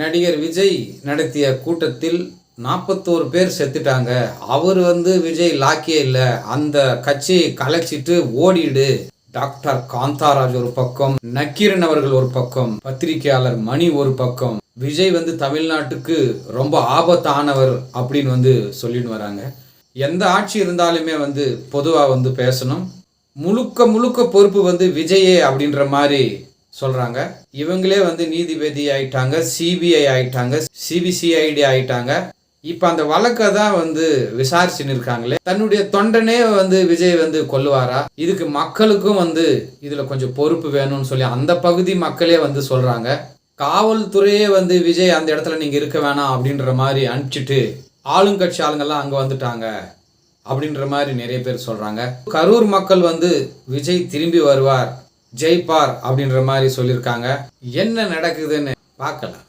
நடிகர் விஜய் நடத்திய கூட்டத்தில் 41 பேர் செத்துட்டாங்க. அவர் விஜய் லாக்கியே இல்லை, அந்த கட்சியை கலைச்சிட்டு ஓடிடு. டாக்டர் காந்தாராஜ் ஒரு பக்கம், நக்கீரன் அவர்கள் ஒரு பக்கம், பத்திரிகையாளர் மணி ஒரு பக்கம். விஜய் தமிழ்நாட்டுக்கு ரொம்ப ஆபத்தானவர் அப்படின்னு சொல்லிட்டு வராங்க. எந்த ஆட்சி இருந்தாலுமே பொதுவாக பேசணும். முழுக்க முழுக்க பொறுப்பு விஜயே அப்படின்ற மாதிரி சொல்றாங்க. இவங்களே நீதிபதி ஆயிட்டாங்க, சிபிஐ ஆயிட்டாங்க, சிபிசிஐடி ஆயிட்டாங்க. இப்ப அந்த வழக்கை தான் விசாரிச்சுன்னு இருக்காங்களே. தன்னுடைய தொண்டனே விஜய் கொல்லுவாரா? இதுக்கு மக்களுக்கும் இதுல கொஞ்சம் பொறுப்பு வேணும்னு சொல்லி அந்த பகுதி மக்களே சொல்றாங்க. காவல்துறையே விஜய் அந்த இடத்துல நீங்க இருக்க வேணாம் அப்படின்ற மாதிரி அனுப்பிச்சிட்டு ஆளுங்கட்சி ஆளுங்கெல்லாம் அங்க வந்துட்டாங்க அப்படின்ற மாதிரி நிறைய பேர் சொல்றாங்க. கரூர் மக்கள் விஜய் திரும்பி வருவார், ஜெயிப்பார் அப்படின்ற மாதிரி சொல்லியிருக்காங்க. என்ன நடக்குதுன்னு பார்க்கலாம்.